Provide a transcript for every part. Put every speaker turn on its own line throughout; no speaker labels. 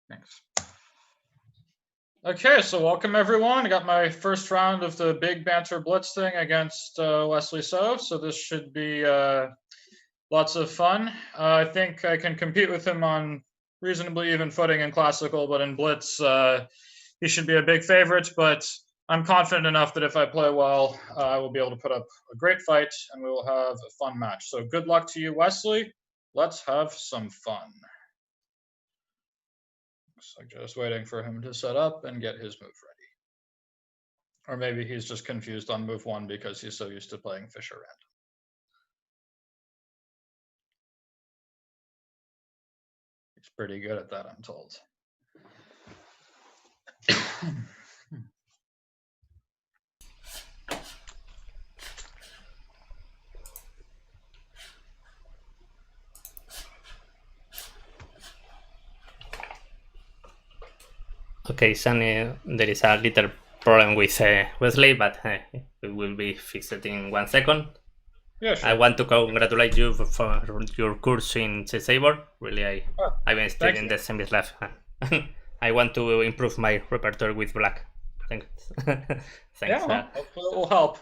Thanks. Okay, so welcome everyone. I got my first round of the big banter blitz thing against Wesley So this should be lots of fun. I think I can compete with him on reasonably even footing in classical, but in blitz, he should be a big favorite, but I'm confident enough that if I play well, I will be able to put up a great fight and we will have a fun match. So good luck to you, Wesley. Let's have some fun. Looks like just waiting for him to set up and get his move ready. Or maybe he's just confused on move one because he's so used to playing Fischer random. He's pretty good at that, I'm told.
Okay, Sunny, there is a little problem with Wesley, but it will be fixed in 1 second.
Yeah, sure.
I want to congratulate you for your course in Saber. Really, I've been studying the semis left. I want to improve my repertoire with black. Thanks.
Yeah, well, hopefully it will help.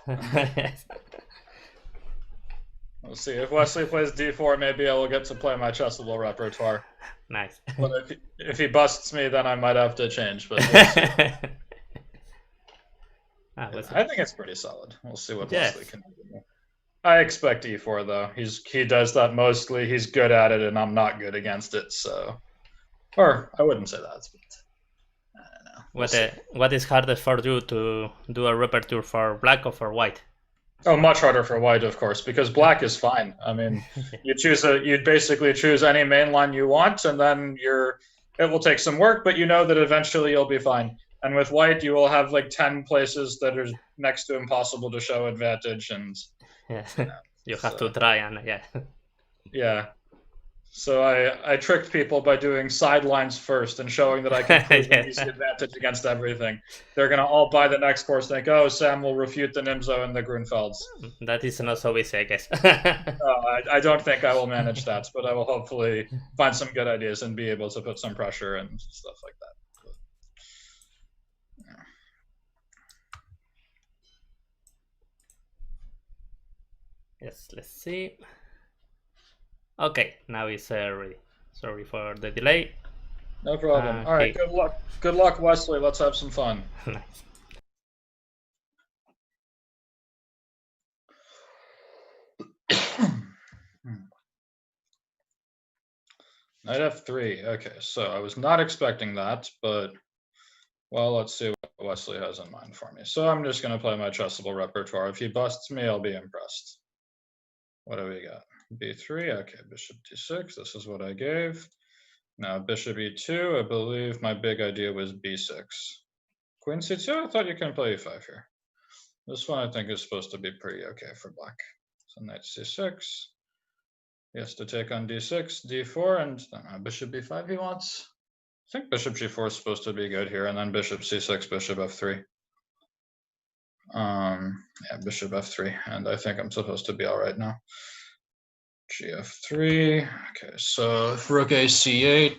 We'll see. If Wesley plays d4, maybe I will get to play my chessable repertoire.
Nice.
But if he busts me, then I might have to change. But I think it's pretty solid. We'll see what Wesley can do. I expect e4 though. He does that mostly. He's good at it, and I'm not good against it. So, or I wouldn't say that. But I don't know.
What is harder for you, to do a repertoire for black or for white?
Oh, much harder for white, of course, because black is fine. I mean, you'd basically choose any main line you want, and then it will take some work, but you know that eventually you'll be fine. And with white, you will have like 10 places that are next to impossible to show advantage, and
you have to try, and
yeah. So I tricked people by doing sidelines first and showing that I can prove an easy advantage against everything. They're going to all buy the next course, think, oh, Sam will refute the Nimzo and the Grunfelds.
That is not so easy, I guess.
I don't think I will manage that, but I will hopefully find some good ideas and be able to put some pressure and stuff like that.
Yes, let's see. Okay, now it's ready. Sorry for the delay.
No problem. All right, good luck. Good luck, Wesley. Let's have some fun.
Nice.
Knight f3. Okay, so I was not expecting that, but well, let's see what Wesley has in mind for me. So I'm just going to play my chessable repertoire. If he busts me, I'll be impressed. What do we got? b3. Okay, bishop d6. This is what I gave. Now bishop e2. I believe my big idea was b6. Queen c2. I thought you can play e5 here. This one I think is supposed to be pretty okay for black. So knight c6. He has to take on d6, d4, and bishop b5 he wants. I think bishop g4 is supposed to be good here, and then bishop c6, bishop f3. Yeah, bishop f3, and I think I'm supposed to be all right now. gf3. Okay, so if rook a c8,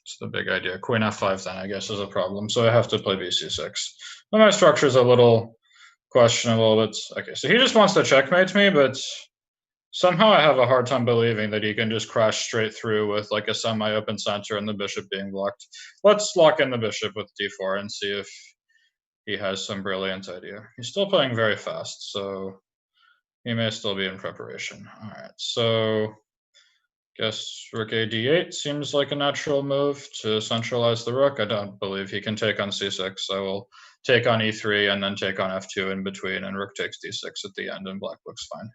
it's the big idea. Queen f5 then I guess is a problem, so I have to play bc6. But my structure is a little questionable, but okay, so he just wants to checkmate me, but somehow I have a hard time believing that he can just crash straight through with like a semi-open center and the bishop being blocked. Let's lock in the bishop with d4 and see if he has some brilliant idea. He's still playing very fast, so he may still be in preparation. All right, so guess rook a d8 seems like a natural move to centralize the rook. I don't believe he can take on c6. I will take on e3 and then take on f2 in between, and rook takes d6 at the end, and black looks fine.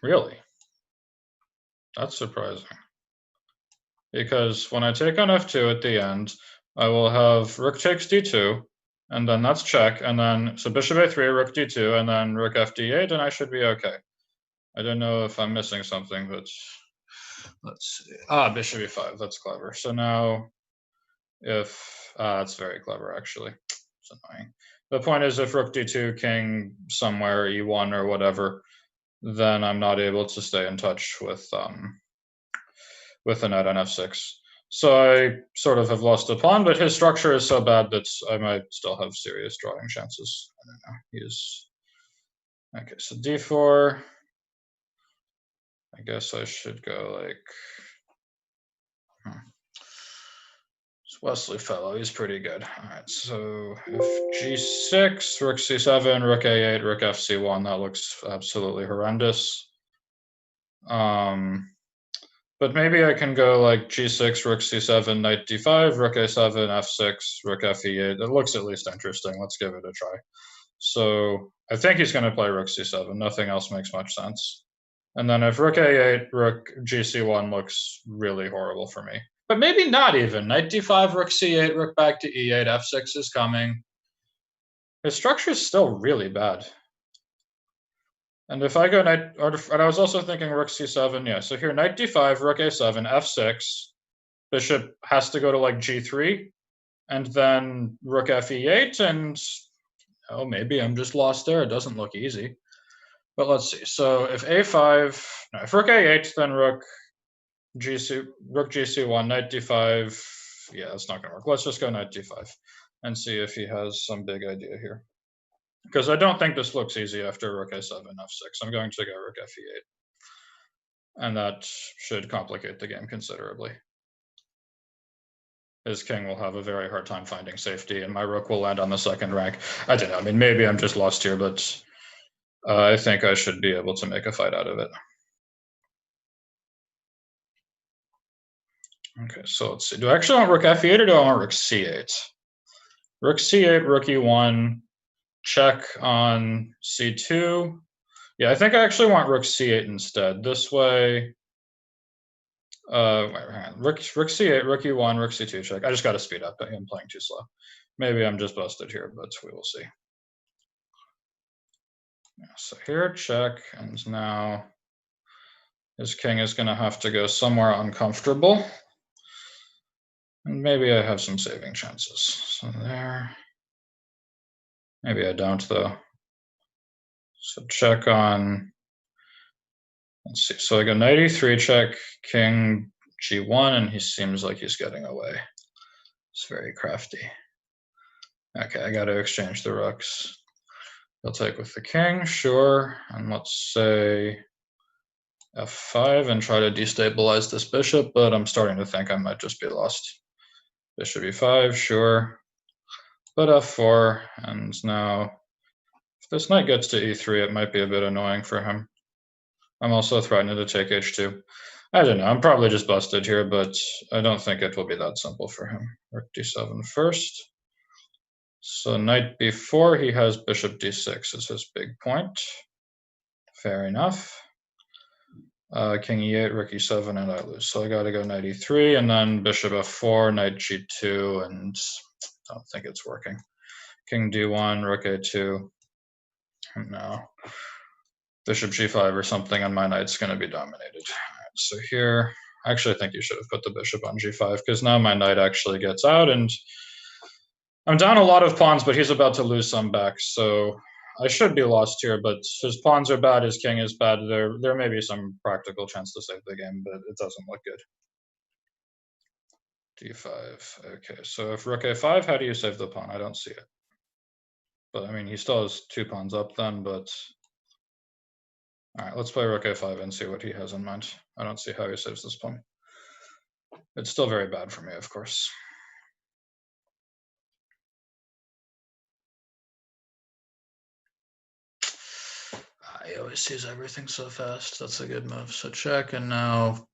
Really? That's surprising. Because when I take on f2 at the end, I will have rook takes d2, and then that's check, and then so bishop a3, rook d2, and then rook f d8, and I should be okay. I don't know if I'm missing something, but let's see. Bishop e5, that's clever. So now if that's very clever actually. It's annoying. The point is, if rook d2, king somewhere e1 or whatever, then I'm not able to stay in touch with with a knight on f6. So I sort of have lost a pawn, but his structure is so bad that I might still have serious drawing chances. I don't know. He's okay. So d4. I guess I should go like. It's Wesley fellow. He's pretty good. All right. So if g6, rook c7, rook a8, rook fc1, that looks absolutely horrendous. But maybe I can go like g6, rook c7, knight d5, rook a7, f6, rook fe8. It looks at least interesting. Let's give it a try. So I think he's going to play rook c7. Nothing else makes much sense. And then if rook a8, rook gc1 looks really horrible for me. But maybe not even. Knight d5, rook c8, rook back to e8, f6 is coming. His structure is still really bad. And if I go knight, and I was also thinking rook c7, yeah. So here, knight d5, rook a7, f6. Bishop has to go to like g3, and then rook fe8, and oh, maybe I'm just lost there. It doesn't look easy. But let's see. So if a5, no, if rook a8, then rook gc1, knight d5. Yeah, that's not going to work. Let's just go knight d5 and see if he has some big idea here. Because I don't think this looks easy after rook a7, f6. I'm going to go rook fe8. And that should complicate the game considerably. His king will have a very hard time finding safety, and my rook will land on the second rank. I don't know. I mean, maybe I'm just lost here, but I think I should be able to make a fight out of it. Okay, so let's see. Do I actually want rook f8 or do I want rook c8? Rook c8, rook e1, check on c2. Yeah, I think I actually want rook c8 instead. This way, rook c8, rook e1, rook c2 check. I just got to speed up. I'm playing too slow. Maybe I'm just busted here, but we will see. Yeah, so here, check, and now his king is going to have to go somewhere uncomfortable. And maybe I have some saving chances. So there. Maybe I don't, though. So check on, let's see. So I go knight e3 check, king g1, and he seems like he's getting away. It's very crafty. Okay, I got to exchange the rooks. He'll take with the king, sure. And let's say f5 and try to destabilize this bishop, but I'm starting to think I might just be lost. Bishop e5, sure. But f4, and now if this knight gets to e3, it might be a bit annoying for him. I'm also threatening to take h2. I don't know, I'm probably just busted here, but I don't think it will be that simple for him. Rook d7 first. So knight b4, he has bishop d6 as his big point. Fair enough. King e8, rook e7, and I lose. So I got to go knight e3, and then bishop f4, knight g2, and I don't think it's working. King d1, rook a2. And now bishop g5 or something, and my knight's going to be dominated. Right, so here, actually, I think you should have put the bishop on g5, because now my knight actually gets out, and I'm down a lot of pawns, but he's about to lose some back, so I should be lost here, but his pawns are bad, his king is bad. There may be some practical chance to save the game, but it doesn't look good. d5. Okay, so if rook a5, how do you save the pawn? I don't see it. But I mean, he still has 2 pawns up then, but all right, let's play rook a5 and see what he has in mind. I don't see how he saves this pawn. It's still very bad for me, of course. He always sees everything so fast. That's a good move. So check, and now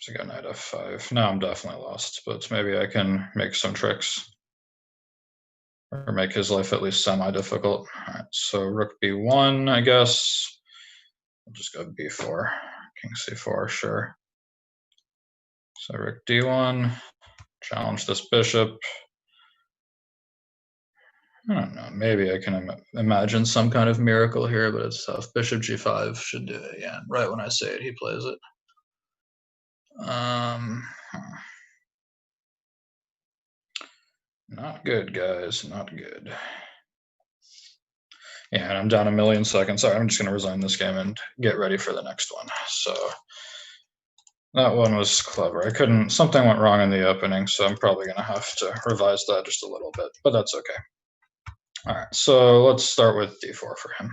I got knight f5. Now I'm definitely lost, but maybe I can make some tricks or make his life at least semi-difficult. All right, so rook b1, I guess. I'll just go b4. King c4, sure. So rook d1, challenge this bishop. I don't know, maybe I can imagine some kind of miracle here, but it's tough. Bishop g5 should do it, yeah. Right when I say it, he plays it. Not good, guys, not good. Yeah, and I'm down a million seconds. Sorry, I'm just going to resign this game and get ready for the next one. So That one was clever. I couldn't, something went wrong in the opening, so I'm probably going to have to revise that just a little bit, but that's okay. All right, so let's start with d4 for him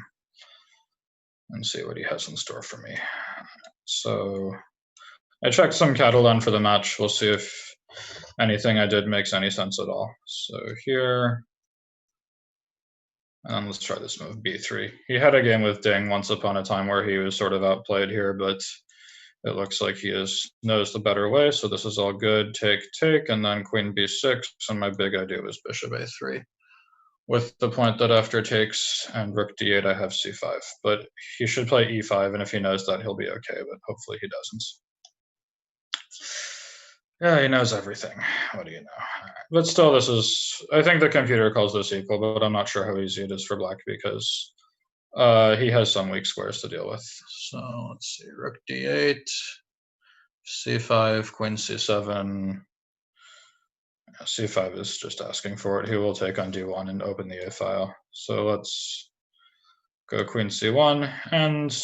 and see what he has in store for me. So I checked some Catalan for the match. We'll see if anything I did makes any sense at all. So here, and let's try this move, b3. He had a game with Ding once upon a time where he was sort of outplayed here, but it looks like he knows the better way, so this is all good. Take, take, and then queen b6, and my big idea was bishop a3. With the point that after takes and rook d8, I have c5. But he should play e5, and if he knows that, he'll be okay, but hopefully he doesn't. Yeah, he knows everything. What do you know? Right. But still, this is, I think the computer calls this equal, but I'm not sure how easy it is for black because he has some weak squares to deal with. So let's see, rook d8, c5, queen c7. c5 is just asking for it. He will take on d1 and open the a file. So let's go queen c1, and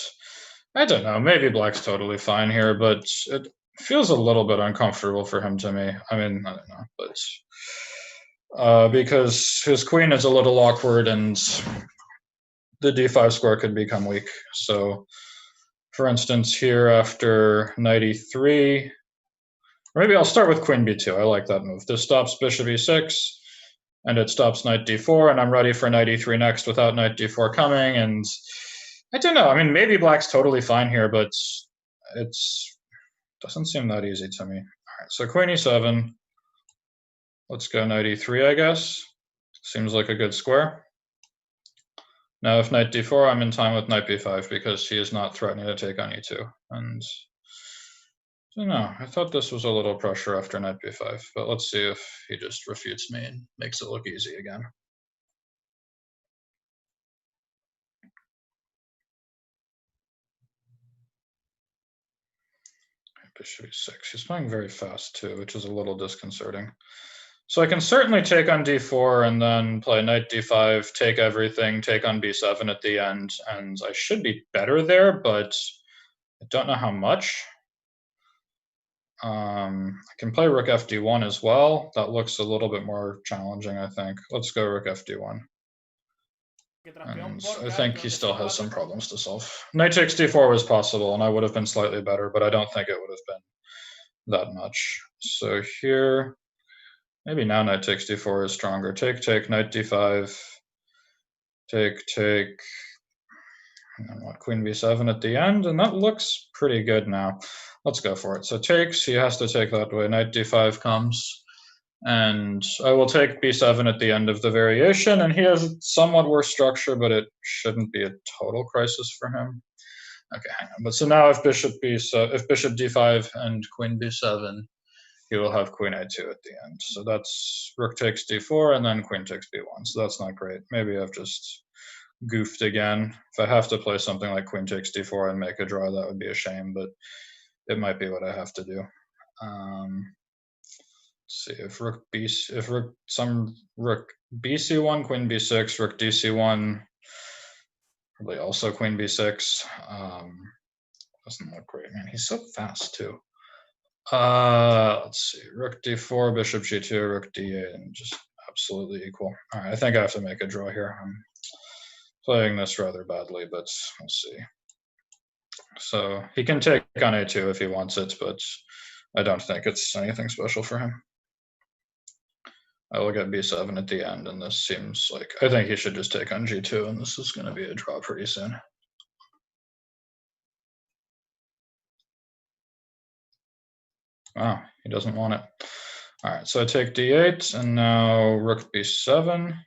I don't know, maybe black's totally fine here, but it feels a little bit uncomfortable for him to me. I mean, I don't know, but because his queen is a little awkward and the d5 square could become weak. So for instance, here after knight e3, maybe I'll start with queen b2. I like that move. This stops bishop e6, and it stops knight d4, and I'm ready for knight e3 next without knight d4 coming, and I don't know. I mean, maybe black's totally fine here, but it doesn't seem that easy to me. All right, so queen e7. Let's go knight e3, I guess. Seems like a good square. Now, if knight d4, I'm in time with knight b5 because he is not threatening to take on e2. And I don't know. I thought this was a little pressure after knight b5, but let's see if he just refutes me and makes it look easy again. Bishop e6. He's playing very fast too, which is a little disconcerting. So I can certainly take on d4 and then play knight d5, take everything, take on b7 at the end, and I should be better there, but I don't know how much. I can play rook fd1 as well. That looks a little bit more challenging, I think. Let's go rook fd1. And I think he still has some problems to solve. Knight takes d4 was possible, and I would have been slightly better, but I don't think it would have been that much. So here, maybe now knight takes d4 is stronger. Take, take, knight d5, take, take, and then what, queen b7 at the end, and that looks pretty good now. Let's go for it. So takes, he has to take that way. Knight d5 comes, and I will take b7 at the end of the variation, and he has somewhat worse structure, but it shouldn't be a total crisis for him. Okay, hang on. But so now if bishop d5 and queen b7, he will have queen a2 at the end. So that's rook takes d4 and then queen takes b1. So that's not great. Maybe I've just goofed again. If I have to play something like queen takes d4 and make a draw, that would be a shame, but it might be what I have to do. Let's see if rook bc1, queen b6, rook dc1, probably also queen b6. Doesn't look great, man. He's so fast too. Let's see, rook d4, bishop g2, rook d8, and just absolutely equal. All right, I think I have to make a draw here. I'm playing this rather badly, but we'll see. So he can take on a2 if he wants it, but I don't think it's anything special for him. I will get b7 at the end, and this seems like, I think he should just take on g2, and this is going to be a draw pretty soon. Wow, he doesn't want it. All right, so I take d8, and now rook b7.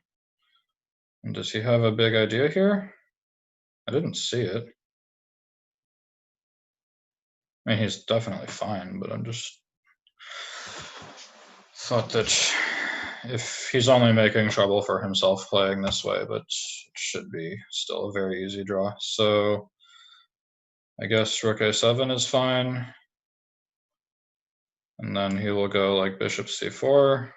And does he have a big idea here? I didn't see it. I mean, he's definitely fine, but I'm just thought that if he's only making trouble for himself playing this way, but it should be still a very easy draw. So I guess rook a7 is fine. And then he will go like bishop c4.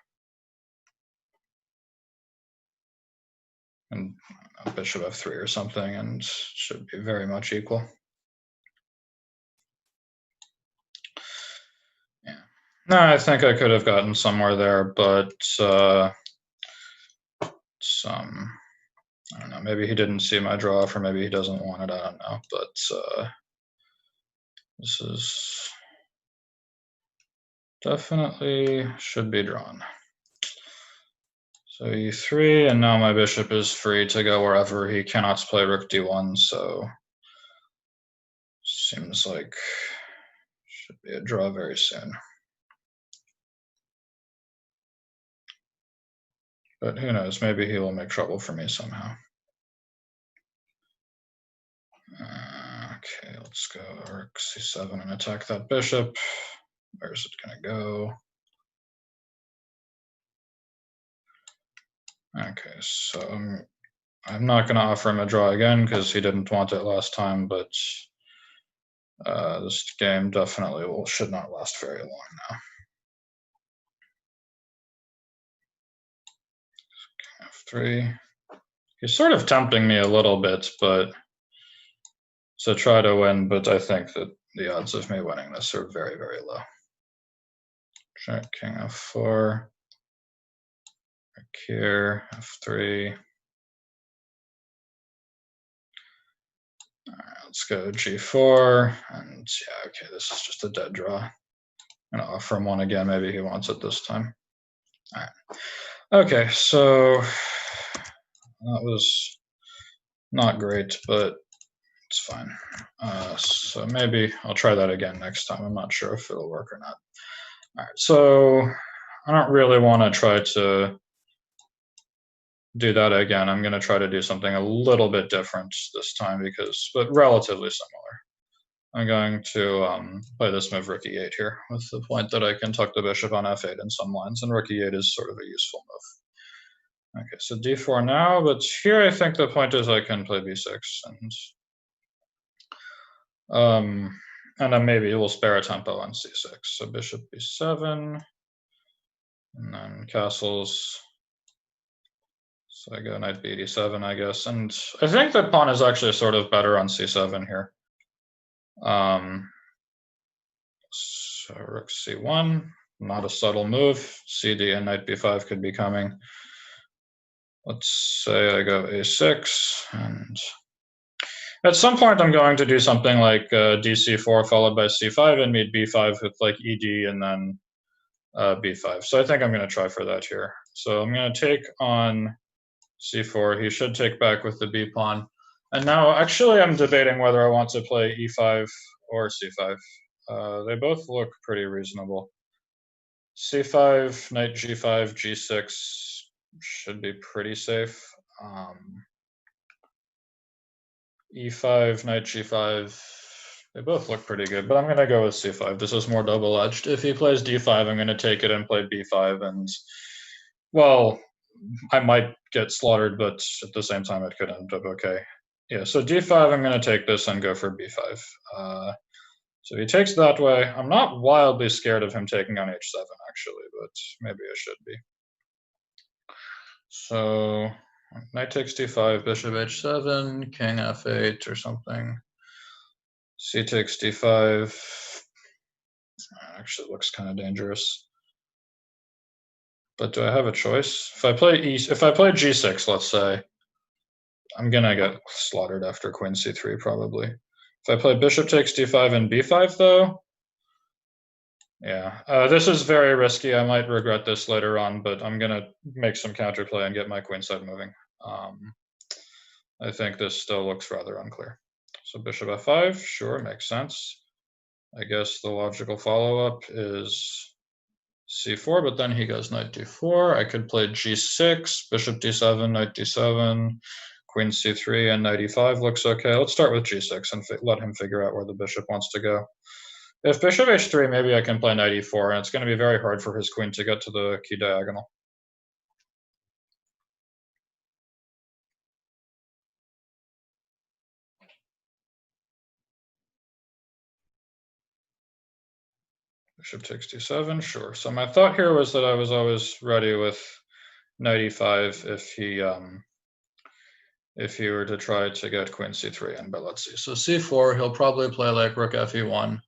And bishop f3 or something, and should be very much equal. No, I think I could have gotten somewhere there, but I don't know, maybe he didn't see my draw, or maybe he doesn't want it, I don't know, but this is definitely should be drawn. So e3, and now my bishop is free to go wherever. He cannot play rook d1, so seems like should be a draw very soon. But who knows, maybe he will make trouble for me somehow. Okay, let's go rook c7 and attack that bishop. Where's it gonna go? Okay, so I'm not gonna offer him a draw again because he didn't want it last time, but this game definitely should not last very long now. F3. He's sort of tempting me a little bit, but to try to win, but I think that the odds of me winning this are very, very low. Check king f4. Here, f3. All right, let's go g4, and yeah, okay, this is just a dead draw. I'm gonna offer him one again, maybe he wants it this time. All right, okay, so that was not great, but it's fine. So maybe I'll try that again next time. I'm not sure if it'll work or not. All right, so I don't really want to try to do that again. I'm going to try to do something a little bit different this time, but relatively similar. I'm going to play this move rook e8 here with the point that I can tuck the bishop on f8 in some lines, and rook e8 is sort of a useful move. Okay, so d4 now, but here I think the point is I can play b6, and then maybe we'll spare a tempo on c6. So bishop b7, and then castles. So I go knight b87, I guess, and I think the pawn is actually sort of better on c7 here. So rook c1, not a subtle move. cd and knight b5 could be coming. Let's say I go a6, and at some point I'm going to do something like dc4 followed by c5 and meet b5 with like ed and then b5. So I think I'm going to try for that here. So I'm going to take on c4. He should take back with the b pawn. And now actually I'm debating whether I want to play e5 or c5. They both look pretty reasonable. c5, knight g5, g6 should be pretty safe. e5, knight g5, they both look pretty good, but I'm going to go with c5. This is more double-edged. If he plays d5, I'm going to take it and play b5, and, well, I might get slaughtered, but at the same time it could end up okay. Yeah, so d5, I'm going to take this and go for b5. So he takes that way. I'm not wildly scared of him taking on h7, actually, but maybe I should be. So knight takes d5, bishop h7, king f8 or something. C takes d5. Actually looks kind of dangerous. But do I have a choice? If I play g6, let's say, I'm gonna get slaughtered after queen c3 probably. If I play bishop takes d5 and b5 though, yeah, this is very risky. I might regret this later on, but I'm gonna make some counterplay and get my queenside moving. I think this still looks rather unclear. So bishop f5, sure, makes sense. I guess the logical follow-up is c4, but then he goes knight d4. I could play g6, bishop d7, knight d7, queen c3, and knight e5 looks okay. Let's start with g6 and let him figure out where the bishop wants to go. If bishop h3, maybe I can play knight e4, and it's going to be very hard for his queen to get to the key diagonal. Bishop takes d7, sure. So my thought here was that I was always ready with knight e5 if he were to try to get queen c3 in, but let's see. So c4, he'll probably play like rook fe1.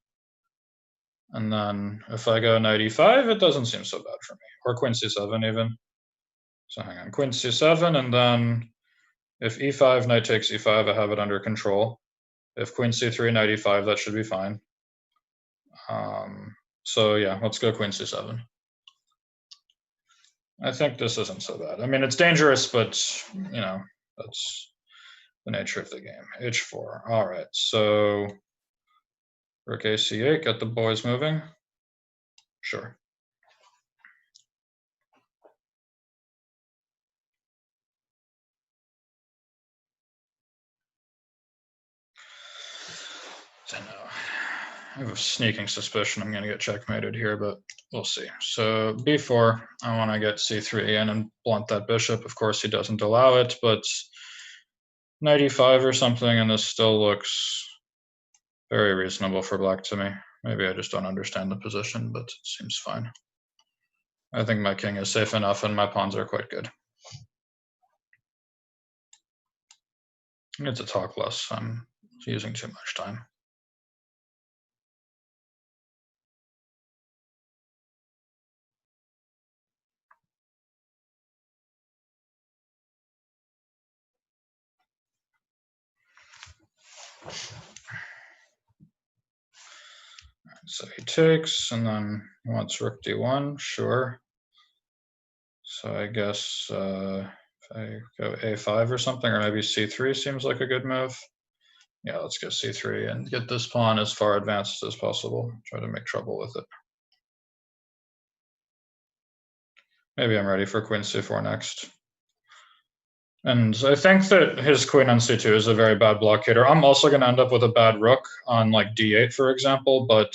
And then if I go knight e5, it doesn't seem so bad for me. Or queen c7 even. So hang on, queen c7, and then if e5, knight takes e5, I have it under control. If queen c3, knight e5, that should be fine. So yeah, let's go queen c7. I think this isn't so bad. I mean, it's dangerous, but, you know, that's the nature of the game. h4. All right, so rook ac8, get the boys moving. Sure. I know. I have a sneaking suspicion I'm going to get checkmated here, but we'll see. So b4, I want to get c3 in and blunt that bishop. Of course, he doesn't allow it, but knight e5 or something, and this still looks very reasonable for black to me. Maybe I just don't understand the position, but it seems fine. I think my king is safe enough and my pawns are quite good. I need to talk less. I'm using too much time. So he takes, and then he wants rook d1, sure. So I guess if I go a5 or something, or maybe c3 seems like a good move. Yeah, let's go c3 and get this pawn as far advanced as possible. Try to make trouble with it. Maybe I'm ready for queen c4 next. And I think that his queen on c2 is a very bad blockader. I'm also going to end up with a bad rook on like d8, for example, but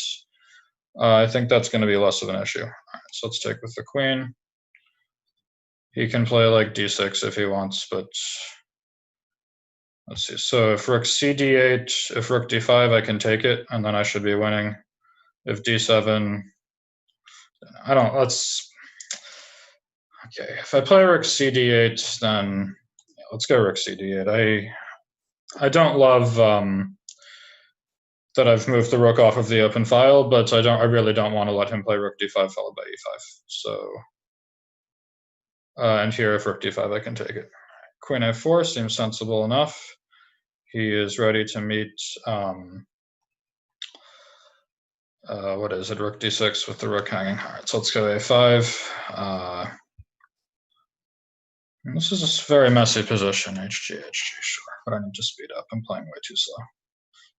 I think that's going to be less of an issue. All right, so let's take with the queen. He can play like d6 if he wants, but let's see. So if rook cd8, if rook d5, I can take it, and then I should be winning. If d7, I don't, let's, okay. If I play rook cd8, then yeah, let's go rook cd8. I don't love that I've moved the rook off of the open file, but I really don't want to let him play rook d5 followed by e5. So, and here if rook d5, I can take it. Queen a4 seems sensible enough. He is ready to meet, what is it, rook d6 with the rook hanging. All right, so let's go a5. This is a very messy position, hg, sure, but I need to speed up. I'm playing way too slow.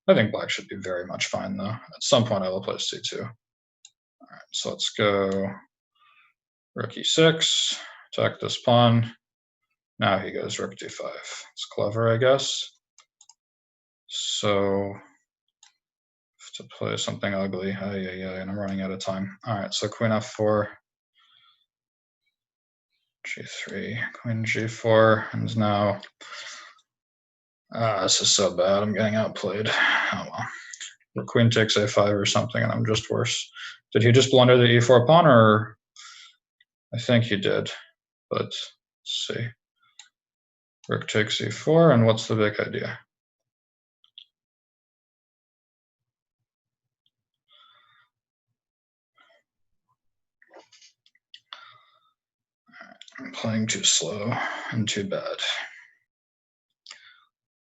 I think black should be very much fine, though. At some point, I will play c2. All right, so let's go rook e6, attack this pawn. Now he goes rook d5. It's clever, I guess. So to play something ugly, and I'm running out of time. All right, so queen f4, g3, queen g4, and now this is so bad. I'm getting outplayed. Oh well. Or queen takes a5 or something, and I'm just worse. Did he just blunder the e4 pawn, or I think he did? But let's see. Rook takes e4, and what's the big idea? I'm playing too slow and too bad.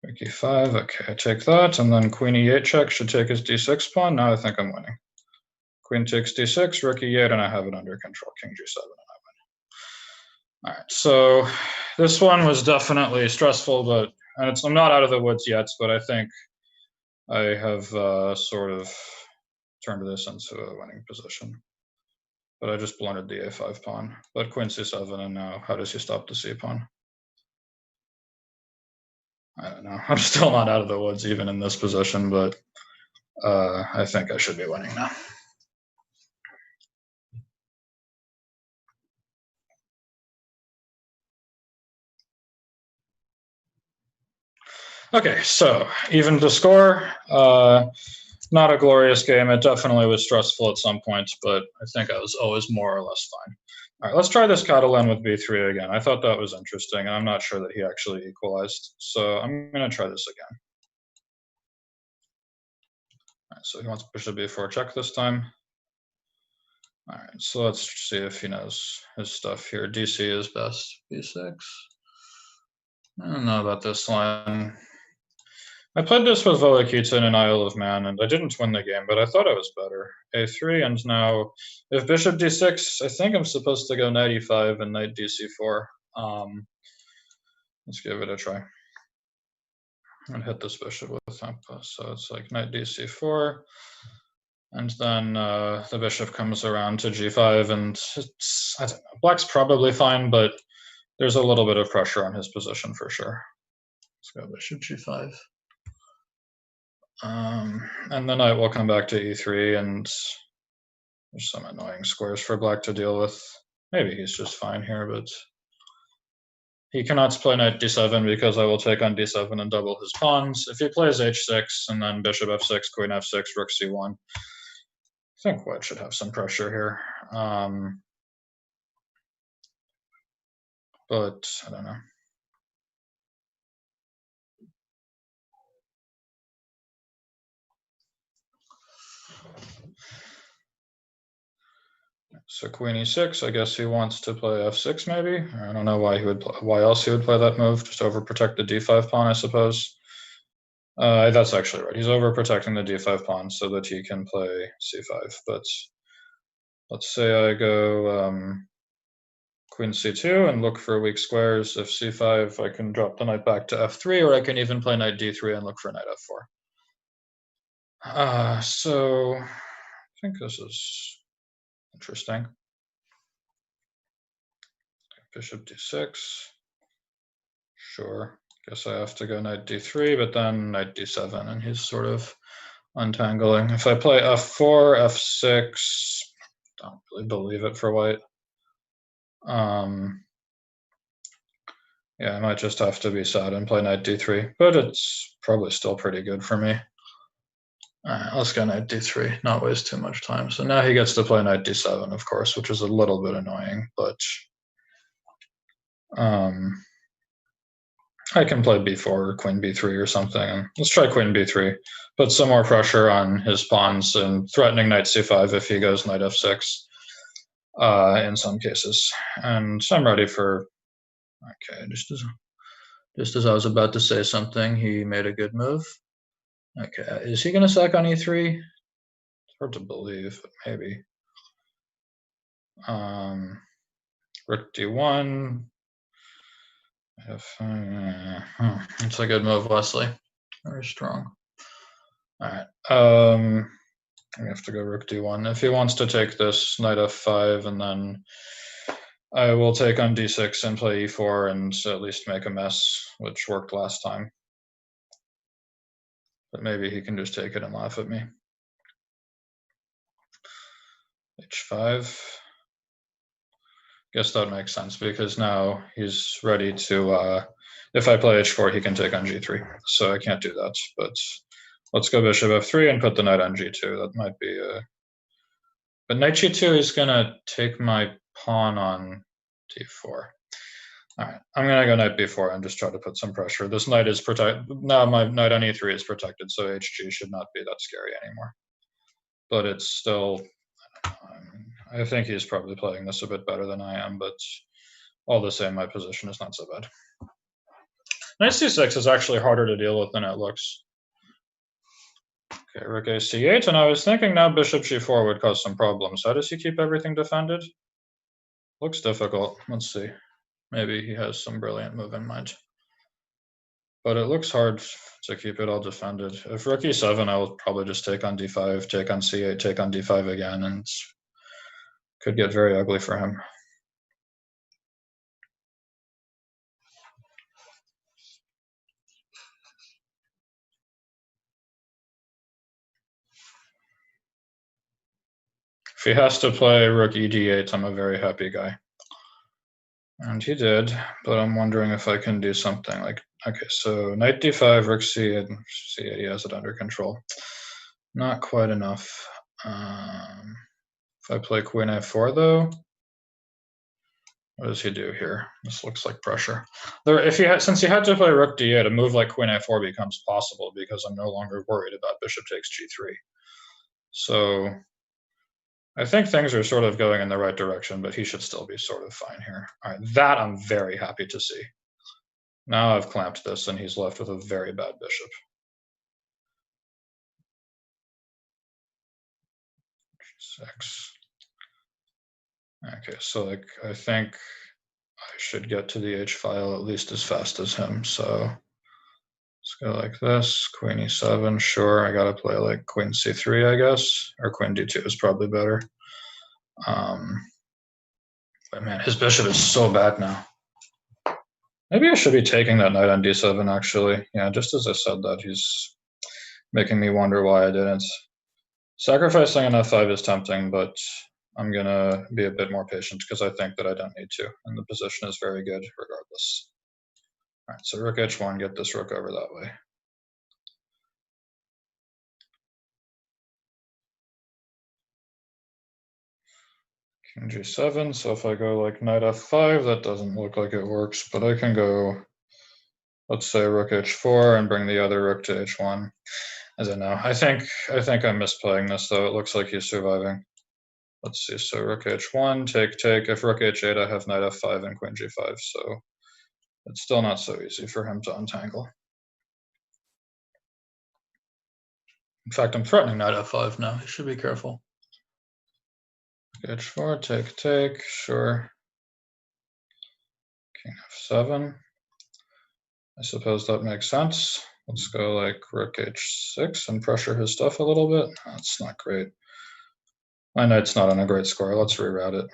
Rook e5, okay, I take that, and then queen e8 check should take his d6 pawn. Now I think I'm winning. Queen takes d6, rook e8, and I have it under control. King g7, and I win. All right, so this one was definitely stressful, but I'm not out of the woods yet, but I think I have sort of turned this into a winning position. But I just blundered the a5 pawn. But queen c7, and now how does he stop the c pawn? I don't know. I'm still not out of the woods even in this position, but I think I should be winning now. Okay, so even to score. Not a glorious game. It definitely was stressful at some points, but I think I was always more or less fine. All right, let's try this Catalan with b3 again. I thought that was interesting, and I'm not sure that he actually equalized. So I'm going to try this again. All right, so he wants bishop b4 check this time. All right, so let's see if he knows his stuff here. DC is best. B6. I don't know about this line. I played this with Volokita and Isle of Man, and I didn't win the game, but I thought I was better. A3, and now if Bishop D6, I think I'm supposed to go Knight E5 and Knight DC4. Let's give it a try. And hit this bishop with tempo. So it's like Knight DC4. And then the bishop comes around to G5, and it's, I don't know, black's probably fine, but there's a little bit of pressure on his position for sure. Let's go bishop G5. And the knight will come back to E3, and there's some annoying squares for black to deal with. Maybe he's just fine here, but he cannot play knight D7 because I will take on D7 and double his pawns. If he plays H6 and then bishop F6, queen F6, rook C1, I think white should have some pressure here. But I don't know. So queen E6, I guess he wants to play F6 maybe. I don't know why he would. Why else he would play that move? Just overprotect the D5 pawn, I suppose. That's actually right. He's overprotecting the D5 pawn so that he can play C5. But let's say I go queen C2 and look for weak squares. If C5, I can drop the knight back to F3, or I can even play knight D3 and look for knight F4. So I think this is interesting. Bishop D6. Sure. Guess I have to go knight D3, but then knight D7, and he's sort of untangling. If I play F4, F6, don't really believe it for white. Yeah, I might just have to be sad and play knight D3, but it's probably still pretty good for me. All right, let's go knight D3, not waste too much time. So now he gets to play knight D7, of course, which is a little bit annoying, but I can play B4 or queen B3 or something. And let's try queen B3. Put some more pressure on his pawns and threatening knight C5 if he goes knight F6 in some cases. And I'm ready for, okay, just as I was about to say something, he made a good move. Okay, is he going to sack on E3? It's hard to believe, but maybe. Rook D1. It's a good move, Wesley. Very strong. All right. We have to go rook D1. If he wants to take this, knight F5, and then I will take on D6 and play E4 and at least make a mess, which worked last time. But maybe he can just take it and laugh at me. H5. Guess that makes sense because now he's ready to, if I play H4, he can take on G3. So I can't do that, but let's go bishop F3 and put the knight on G2. That might be but knight G2 is gonna take my pawn on D4. All right, I'm gonna go knight B4 and just try to put some pressure. This knight is protected. Now my knight on E3 is protected, so HG should not be that scary anymore. But it's still, I think he's probably playing this a bit better than I am, but all the same, my position is not so bad. Knight C6 is actually harder to deal with than it looks. Okay, rook A C8, and I was thinking now bishop G4 would cause some problems. How does he keep everything defended? Looks difficult. Let's see. Maybe he has some brilliant move in mind. But it looks hard to keep it all defended. If rook E7, I will probably just take on D5, take on C8, take on D5 again, and could get very ugly for him. If he has to play rook ED8, I'm a very happy guy. And he did, but I'm wondering if I can do something like, okay, so knight D5, rook C8, C8, he has it under control. Not quite enough. If I play queen A4 though, what does he do here? This looks like pressure. Since he had to play rook D8, a move like queen A4 becomes possible because I'm no longer worried about bishop takes G3. So I think things are sort of going in the right direction, but he should still be sort of fine here. All right, that I'm very happy to see. Now I've clamped this, and he's left with a very bad bishop. G6. Okay, so like I think I should get to the H file at least as fast as him. So let's go like this. Queen E7. Sure, I gotta play like Queen C3, I guess, or Queen D2 is probably better. But man, his bishop is so bad now. Maybe I should be taking that knight on D7, actually. Yeah, just as I said that, he's making me wonder why I didn't. Sacrificing an F5 is tempting, but I'm gonna be a bit more patient because I think that I don't need to, and the position is very good regardless. All right, so rook H1, get this rook over that way. King G7, so if I go like knight F5, that doesn't look like it works, but I can go, let's say rook H4 and bring the other rook to H1. As I know, I think I'm misplaying this though. It looks like he's surviving. Let's see, so rook H1, take. If rook H8, I have knight F5 and queen G5, so it's still not so easy for him to untangle. In fact, I'm threatening knight F5 now. He should be careful. H4, take, sure. King F7. I suppose that makes sense. Let's go like rook H6 and pressure his stuff a little bit. That's not great. My knight's not on a great score. Let's reroute it.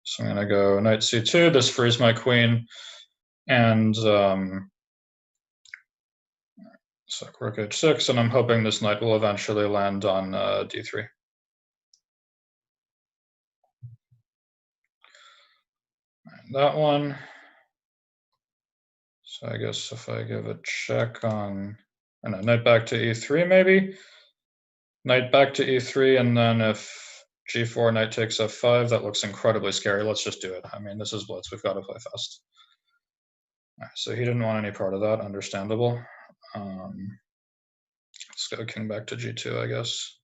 So I'm gonna go knight C2. This frees my queen, and so rook H6, and I'm hoping this knight will eventually land on D3. That one. So I guess if I give a check on, I don't know, knight back to E3 maybe? Knight back to E3, and then if G4, knight takes F5, that looks incredibly scary. Let's just do it. I mean, this is blitz. We've got to play fast. All right, so he didn't want any part of that. Understandable. Let's go king back to G2, I guess.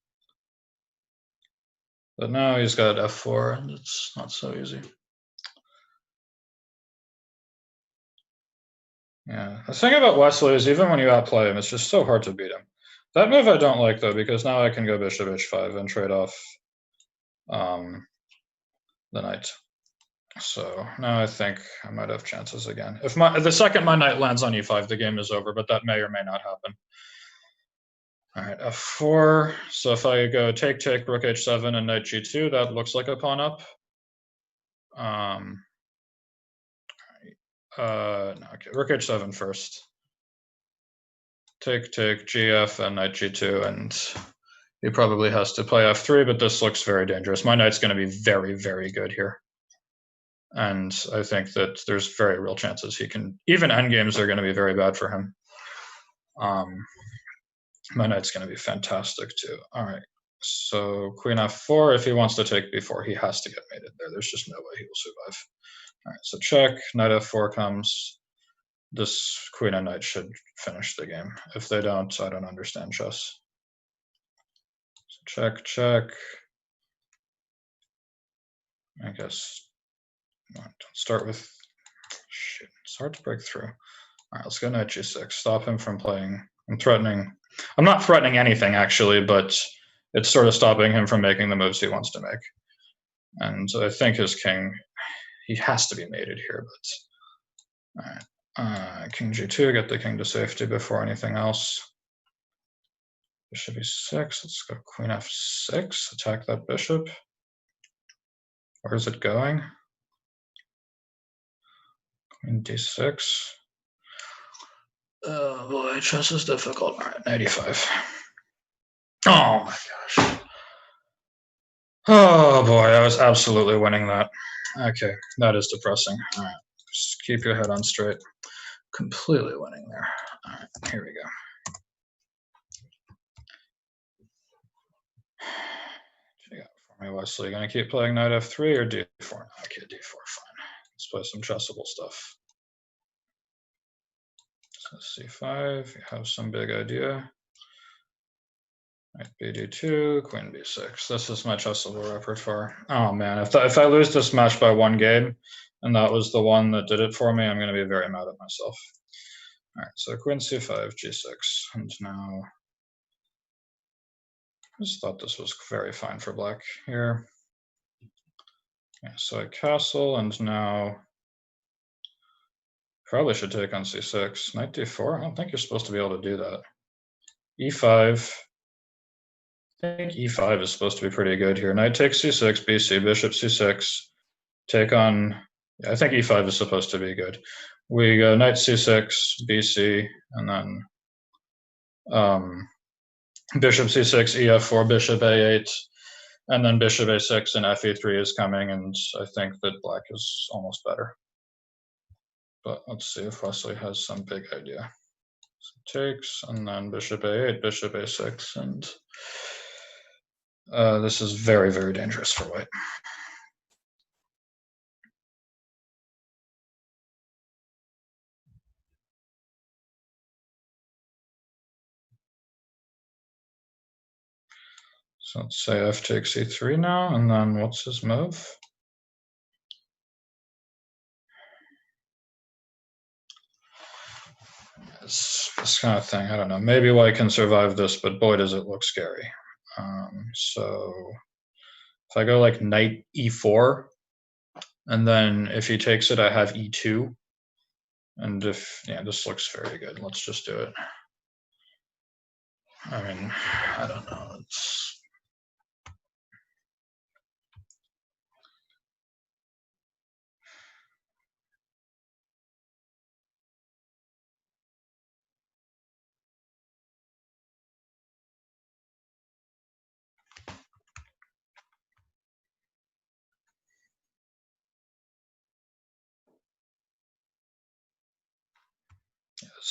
But now he's got F4, and it's not so easy. Yeah, the thing about Wesley is even when you outplay him, it's just so hard to beat him. That move I don't like though, because now I can go bishop H5 and trade off the knight. So now I think I might have chances again. If the second my knight lands on E5, the game is over, but that may or may not happen. All right, F4. So if I go take, rook H7 and knight G2, that looks like a pawn up. No, okay, rook H7 first. Take, GF and knight G2, and he probably has to play F3, but this looks very dangerous. My knight's going to be very, very good here. And I think that there's very real chances he can, even endgames are going to be very bad for him. My knight's going to be fantastic too. All right, so queen F4, if he wants to take B4, he has to get mated there. There's just no way he will survive. All right, so check, knight F4 comes. This queen and knight should finish the game. If they don't, I don't understand chess. So check. I guess don't start with, shit, it's hard to break through. All right, let's go knight G6. Stop him from playing. I'm not threatening anything actually, but it's sort of stopping him from making the moves he wants to make. And I think his king, he has to be mated here, but all right. King G2, get the king to safety before anything else. Bishop E6, let's go queen F6, attack that bishop. Where is it going? Queen D6. Oh boy, chess is difficult. All right, 95. Oh my gosh. Oh boy, I was absolutely winning that. Okay, that is depressing. All right, just keep your head on straight. Completely winning there. All right, here we go. What you got for me, Wesley? Gonna keep playing knight F3 or D4? Okay, D4, fine. Let's play some chessable stuff. So C5, you have some big idea. Knight bd2, queen b6. This is my chessable repertoire. Oh man, if I lose this match by one game, and that was the one that did it for me, I'm going to be very mad at myself. All right, so queen c5, g6, and now I just thought this was very fine for black here. Yeah, so I castle, and now probably should take on c6. Knight d4. I don't think you're supposed to be able to do that. e5. I think e5 is supposed to be pretty good here. Knight takes c6, bc, bishop c6, take on, yeah, I think e5 is supposed to be good. We go knight c6, bc, and then bishop c6, ef4, bishop a8, and then bishop a6 and fe3 is coming, and I think that black is almost better. But let's see if Wesley has some big idea. So takes, and then bishop a8, bishop a6, and this is very, very dangerous for white. So let's say f takes e3 now, and then what's his move? This kind of thing, I don't know. Maybe white can survive this, but boy, does it look scary. So if I go like knight e4, and then if he takes it, I have e2. And if, yeah, this looks very good. Let's just do it. I mean, I don't know. It's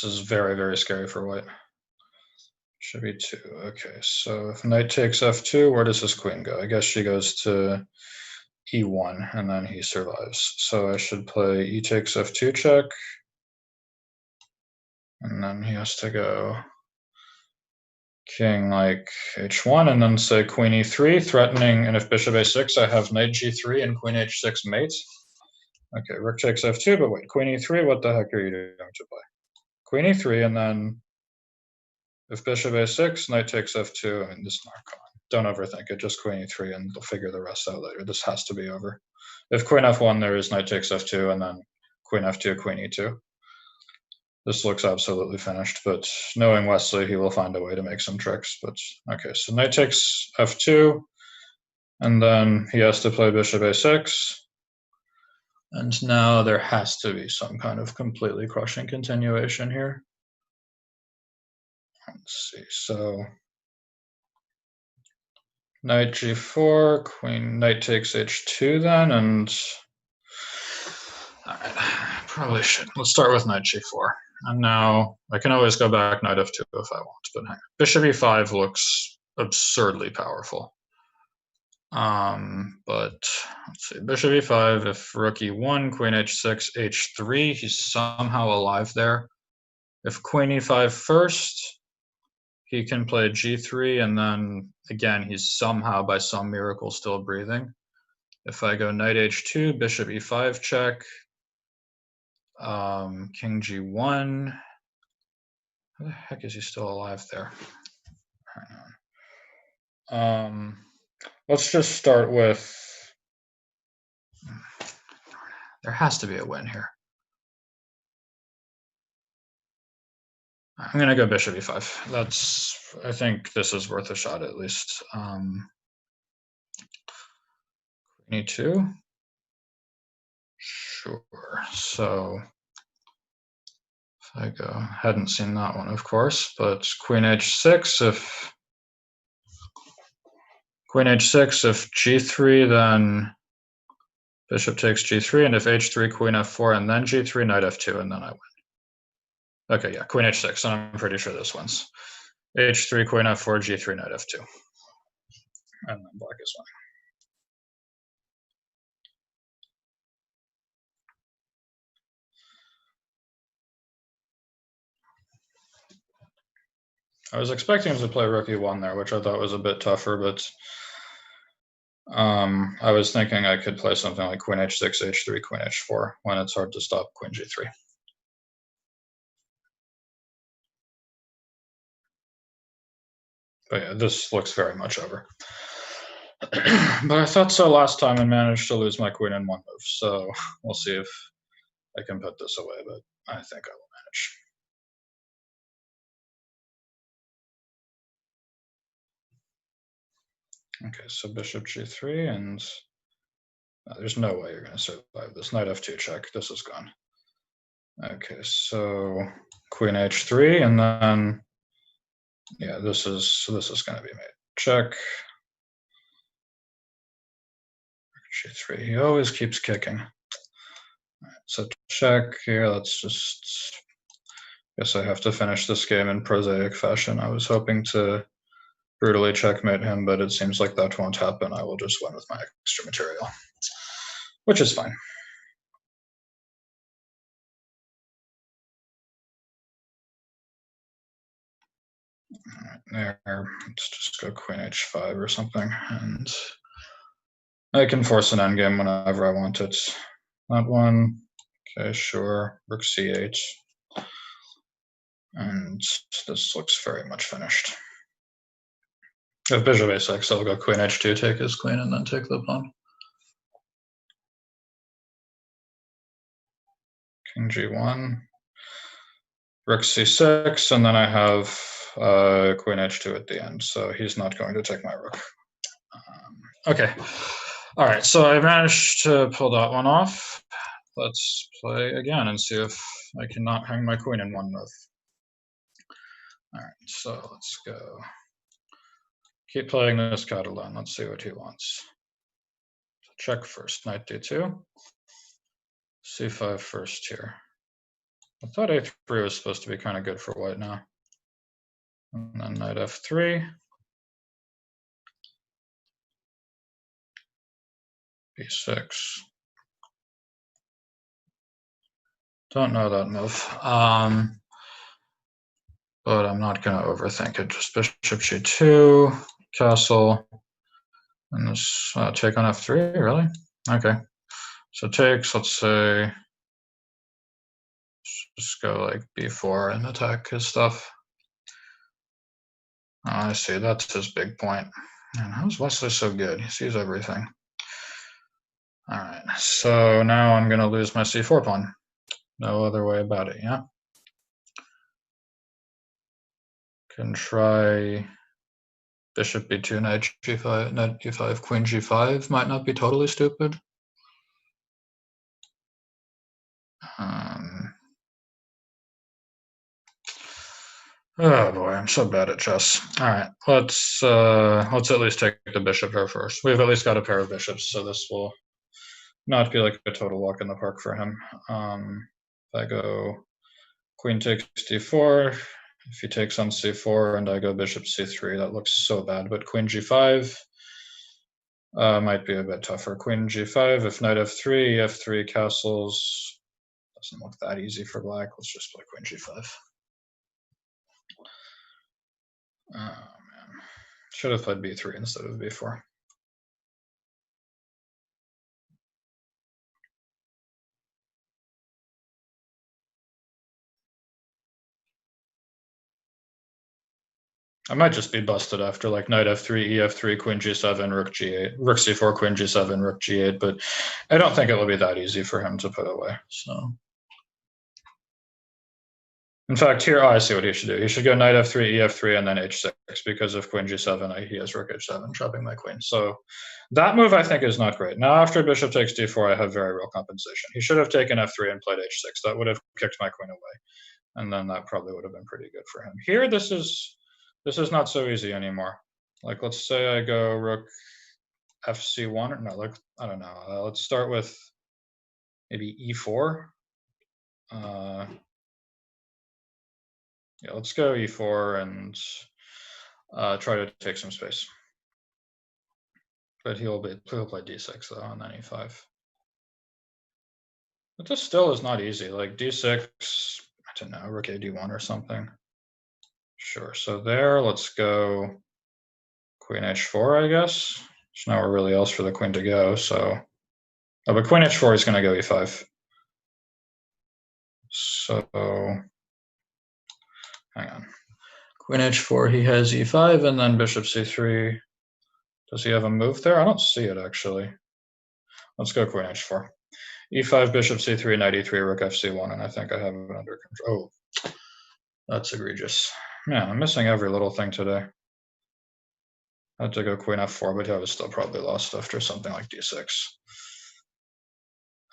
this is very, very scary for white. Should be 2. Okay, so if knight takes f2, where does his queen go? I guess she goes to e1, and then he survives. So I should play e takes f2 check, and then he has to go king like h1, and then say queen e3, threatening, and if bishop a6, I have knight g3 and queen h6 mate. Okay, rook takes f2, but wait, queen e3, what the heck are you doing to play? Queen e3, and then if bishop a6, knight takes f2, I mean, this is not gone. Don't overthink it, just queen e3, and they'll figure the rest out later. This has to be over. If queen f1, there is knight takes f2, and then queen f2, queen e2. This looks absolutely finished, but knowing Wesley, he will find a way to make some tricks. But okay, so knight takes f2, and then he has to play bishop a6. And now there has to be some kind of completely crushing continuation here. Let's see, so knight g4, queen, knight takes h2 then, and all right, probably should. Let's start with knight g4. And now I can always go back knight f2 if I want, but hang on. Bishop e5 looks absurdly powerful. But let's see, bishop e5, if rook e1, queen h6, h3, he's somehow alive there. If queen e5 first, he can play g3, and then again, he's somehow by some miracle still breathing. If I go knight h2, bishop e5 check, king g1. How the heck is he still alive there? Hang on. Let's just start with, there has to be a win here. I'm gonna go bishop e5. I think this is worth a shot at least. Queen e2. Sure. So if I go, hadn't seen that one, of course, but queen h6. If queen h6, if g3, then bishop takes g3, and if h3, queen f4, and then g3, knight f2, and then I win. Okay, yeah, queen h6, and I'm pretty sure this wins. h3, queen f4, g3, knight f2. And then black is winning. I was expecting him to play rook e1 there, which I thought was a bit tougher, but I was thinking I could play something like queen h6, h3, queen h4 when it's hard to stop queen g3. But yeah, this looks very much over. But I thought so last time and managed to lose my queen in one move, so we'll see if I can put this away, but I think I will manage. Okay, so bishop g3, and there's no way you're going to survive this. Knight f2 check. This is gone. Okay, so queen h3, and then yeah, this is going to be made. Check. G3. He always keeps kicking. Right, so check here. Let's just. Guess I have to finish this game in prosaic fashion. I was hoping to brutally checkmate him, but it seems like that won't happen. I will just win with my extra material, which is fine. Right, there. Let's just go queen h5 or something, and I can force an endgame whenever I want it. That one. Okay, sure. Rook c8. And this looks very much finished. If bishop a6, I'll go queen h2, take his queen, and then take the pawn. King g1. Rook c6, and then I have queen h2 at the end, so he's not going to take my rook. Okay. All right, so I managed to pull that one off. Let's play again and see if I cannot hang my queen in one move. All right, so let's go. Keep playing this Catalan. Let's see what he wants. Check first, knight d2. c5 first here. I thought a3 was supposed to be kind of good for white now. And then knight f3. b6. Don't know that move. But I'm not going to overthink it. Just bishop g2, castle, and this take on f3, really? Okay. So takes, let's say, just go like b4 and attack his stuff. Oh, I see, that's his big point. And how's Wesley so good? He sees everything. All right, so now I'm going to lose my c4 pawn. No other way about it, yeah? Can try bishop b2, knight g5, knight e5, queen g5. Might not be totally stupid. Oh boy, I'm so bad at chess. All right, let's at least take the bishop here first. We've at least got a pair of bishops, so this will not be like a total walk in the park for him. If I go queen takes d4, if he takes on c4 and I go bishop c3, that looks so bad. But queen g5 might be a bit tougher. Queen g5, if knight f3, f3 castles, doesn't look that easy for black. Let's just play queen g5. Oh man, should have played b3 instead of b4. I might just be busted after like knight f3, ef3, queen g7, rook g8, rook c4, queen g7, rook g8, but I don't think it will be that easy for him to put away. So, in fact, here I see what he should do. He should go knight f3, ef3, and then h6 because of queen g7. He has rook h7, trapping my queen. So that move I think is not great. Now after bishop takes d4, I have very real compensation. He should have taken f3 and played h6. That would have kicked my queen away, and then that probably would have been pretty good for him. Here, this is not so easy anymore. Like, let's say I go rook fc1, or no, like, I don't know. Let's start with maybe e4. Yeah, let's go e4 and try to take some space. But he'll play d6 though, and then e5. But this still is not easy. Like d6, I don't know, rook a d1 or something. Sure, so there, let's go queen h4, I guess. There's nowhere really else for the queen to go, so... Oh, but queen h4 is going to go e5. So, hang on. Queen h4, he has e5, and then bishop c3. Does he have a move there? I don't see it, actually. Let's go queen h4. e5, bishop c3, knight e3, rook fc1, and I think I have it under control. Oh, that's egregious. Man, I'm missing every little thing today. I had to go queen f4, but I was still probably lost after something like d6.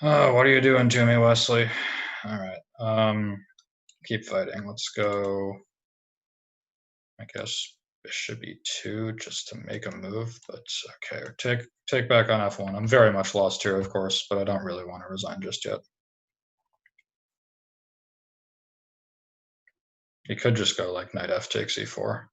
Oh, what are you doing to me, Wesley? All right. Keep fighting. Let's go, I guess, bishop e2 just to make a move, but okay. Take back on f1. I'm very much lost here, of course, but I don't really want to resign just yet. He could just go like knight f takes e4.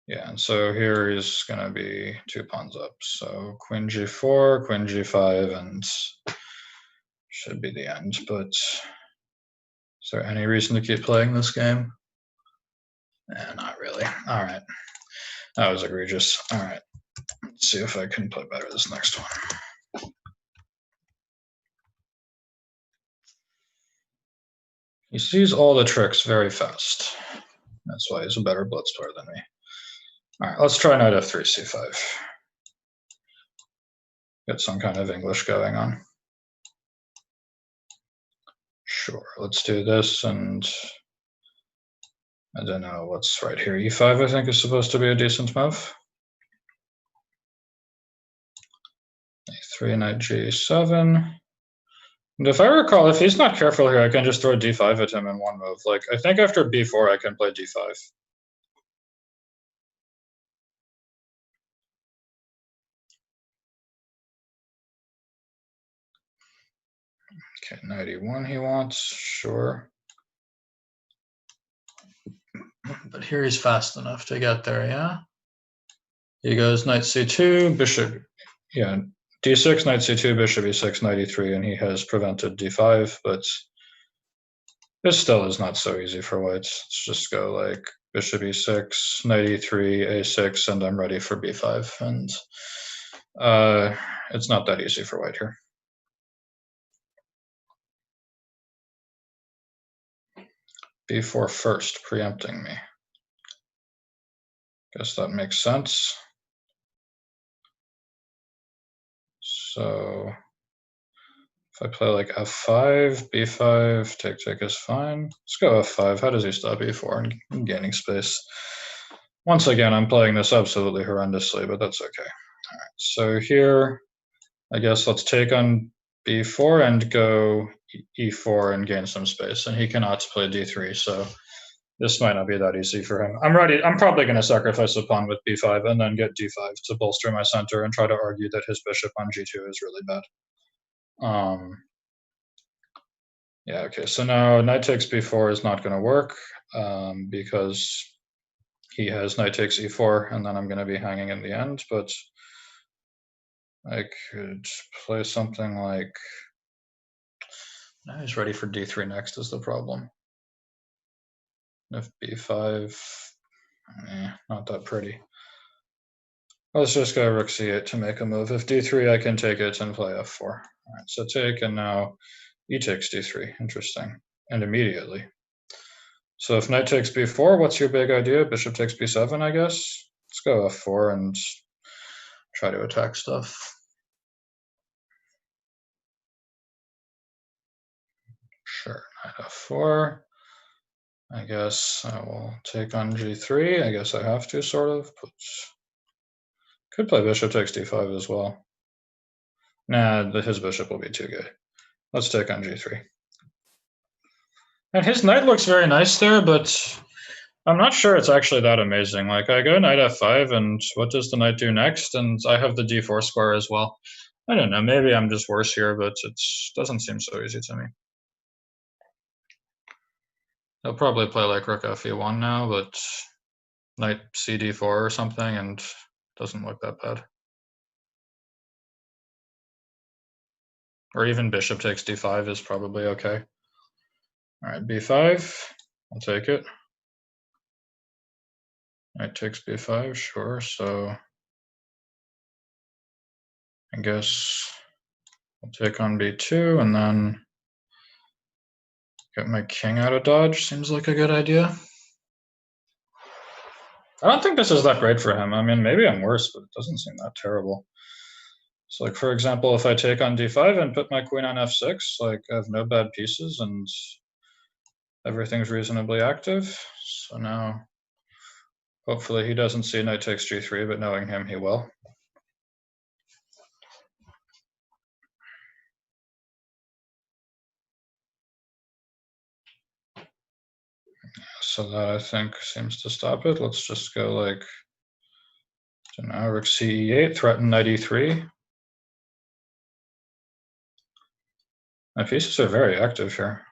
Yeah, and so here he's going to be 2 pawns up. So queen g4, queen g5, and should be the end. But is there any reason to keep playing this game? Not really. All right. That was egregious. All right. Let's see if I can play better this next one. He sees all the tricks very fast. That's why he's a better blitz player than me. All right, let's try knight f3, c5. Get some kind of English going on. Sure, let's do this, and I don't know what's right here. e5, I think, is supposed to be a decent move. a3, knight g7. And if I recall, if he's not careful here, I can just throw d5 at him in one move. Like, I think after b4, I can play d5. Okay, knight e1 he wants, sure. But here he's fast enough to get there, yeah? He goes knight c2, bishop, yeah, d6, knight c2, bishop e6, knight e3, and he has prevented d5, but this still is not so easy for whites. Let's just go like bishop e6, knight e3, a6, and I'm ready for b5, and it's not that easy for white here. b4 first, preempting me. Guess that makes sense. So if I play like f5, b5, take is fine. Let's go f5. How does he stop e4 and gaining space? Once again, I'm playing this absolutely horrendously, but that's okay. All right, so here, I guess let's take on b4 and go e4 and gain some space. And he cannot play d3, so this might not be that easy for him. I'm ready. I'm probably going to sacrifice a pawn with b5 and then get d5 to bolster my center and try to argue that his bishop on g2 is really bad. Yeah, okay, so now knight takes b4 is not going to work because he has knight takes e4, and then I'm going to be hanging in the end, but I could play something like... Now he's ready for d3 next is the problem. If b5, not that pretty. Let's just go rook c8 to make a move. If d3, I can take it and play f4. All right, so take, and now e takes d3. Interesting. And immediately. So if knight takes b4, what's your big idea? Bishop takes b7, I guess? Let's go f4 and try to attack stuff. Sure, knight f4. I guess I will take on g3. I guess I have to, sort of. But could play bishop takes d5 as well. Nah, his bishop will be too good. Let's take on g3. And his knight looks very nice there, but I'm not sure it's actually that amazing. Like, I go knight f5, and what does the knight do next? And I have the d4 square as well. I don't know, maybe I'm just worse here, but it doesn't seem so easy to me. He'll probably play like rook fe1 now, but knight cd4 or something, and doesn't look that bad. Or even bishop takes d5 is probably okay. All right, b5. I'll take it. Knight takes b5, sure. So I guess I'll take on b2 and then get my king out of dodge. Seems like a good idea. I don't think this is that great for him. I mean, maybe I'm worse, but it doesn't seem that terrible. So, like, for example, if I take on d5 and put my queen on f6, like, I have no bad pieces and everything's reasonably active. So now, hopefully he doesn't see knight takes g3, but knowing him, he will. So that, I think, seems to stop it. Let's just go, like, so now rook c8, threaten knight e3. My pieces are very active here.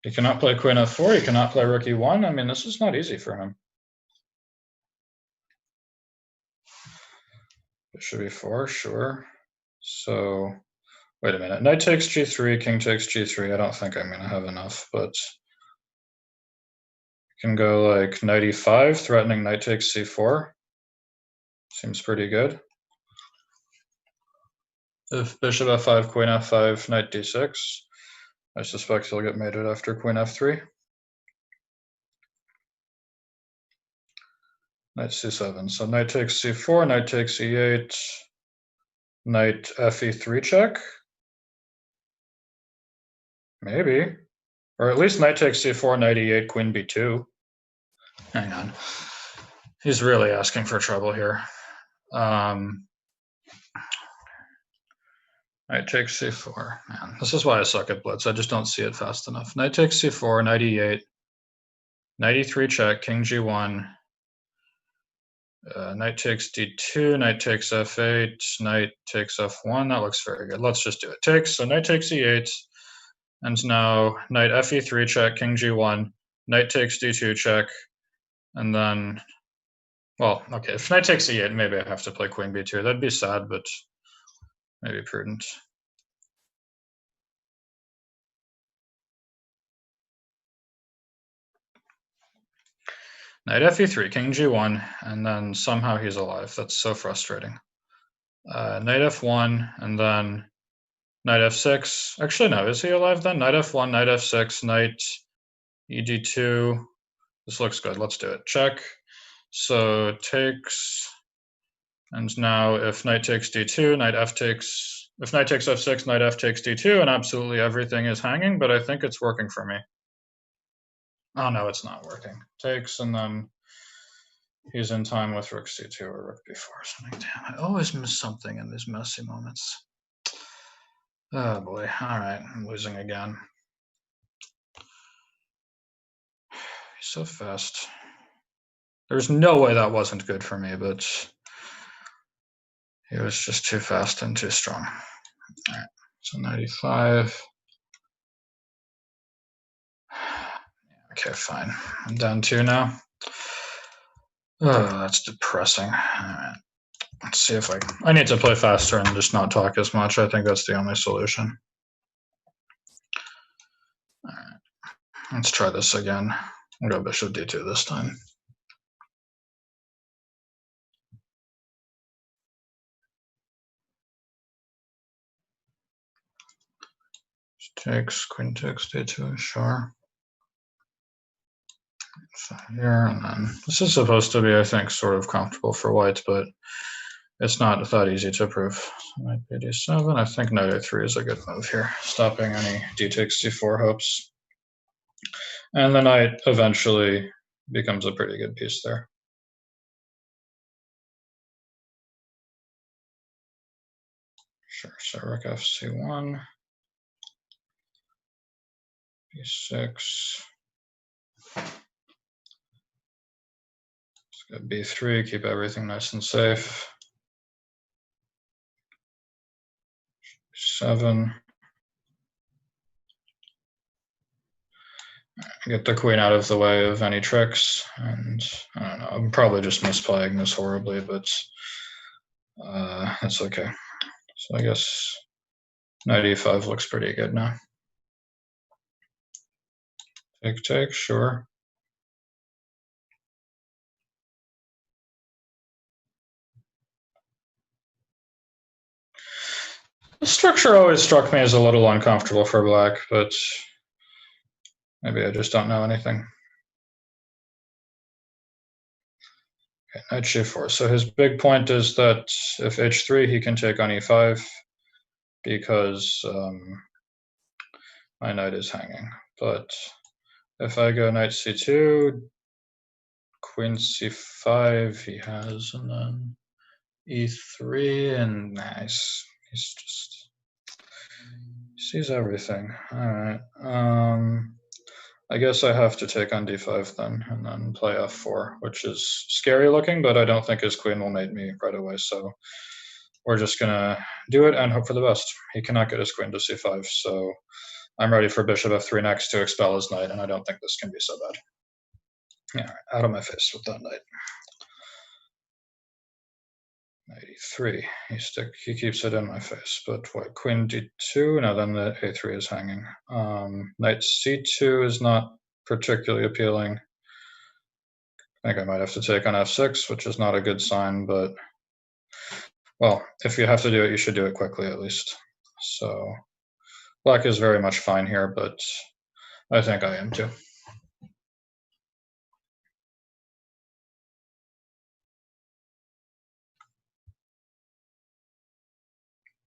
He cannot play queen f4, he cannot play rook e1. I mean, this is not easy for him. Bishop e4, sure. So, wait a minute. Knight takes g3, king takes g3. I don't think I'm going to have enough, but I can go like knight e5, threatening knight takes c4. Seems pretty good. If bishop f5, queen f5, knight d6, I suspect he'll get mated after queen f3. Knight c7. So knight takes c4, knight takes e8, knight fe3 check. Maybe. Or at least knight takes c4, knight e8, queen b2. Hang on. He's really asking for trouble here. Knight takes c4. Man, this is why I suck at blitz. I just don't see it fast enough. Knight takes c4, knight e8, knight e3 check, king g1, knight takes d2, knight takes f8, knight takes f1. That looks very good. Let's just do it. Takes, so knight takes e8, and now knight fe3 check, king g1, knight takes d2 check, and then, well, okay, if knight takes e8, maybe I have to play queen b2. That'd be sad, but maybe prudent. Knight fe3, king g1, and then somehow he's alive. That's so frustrating. Knight f1, and then knight f6. Actually, no, is he alive then? Knight f1, knight f6, knight ed2. This looks good. Let's do it. Check. So takes, and now if knight takes d2, knight f takes, if knight takes f6, knight f takes d2, and absolutely everything is hanging, but I think it's working for me. Oh no, it's not working. Takes, and then he's in time with rook c2 or rook b4 or something. Damn, I always miss something in these messy moments. Oh boy, all right, I'm losing again. He's so fast. There's no way that wasn't good for me, but he was just too fast and too strong. All right, so 95. Okay, fine. I'm down 2 now. Oh, that's depressing. All right. Let's see if I need to play faster and just not talk as much. I think that's the only solution. All right. Let's try this again. I'll go bishop d2 this time. Takes, queen takes d2, sure. So here, and then this is supposed to be, I think, sort of comfortable for white, but it's not that easy to prove. So knight d7. I think knight a3 is a good move here, stopping any d takes c4 hopes. And the knight eventually becomes a pretty good piece there. Sure, so rook fc1, b6. Let's go b3, keep everything nice and safe. 7. Get the queen out of the way of any tricks, and I don't know, I'm probably just misplaying this horribly, but that's okay. So I guess knight e5 looks pretty good now. Take, sure. The structure always struck me as a little uncomfortable for black, but maybe I just don't know anything. Okay, knight g4. So his big point is that if h3, he can take on e5 because my knight is hanging. But if I go knight c2, queen c5 he has, and then e3, and nice. He's just sees everything. All right. I guess I have to take on d5 then, and then play f4, which is scary looking, but I don't think his queen will mate me right away. So we're just gonna do it and hope for the best. He cannot get his queen to c5, so I'm ready for bishop f3 next to expel his knight, and I don't think this can be so bad. Yeah, out of my face with that knight. Knight e3. He keeps it in my face, but what? Queen d2? No, then the a3 is hanging. Knight c2 is not particularly appealing. I think I might have to take on f6, which is not a good sign, but well, if you have to do it, you should do it quickly at least. So black is very much fine here, but I think I am too.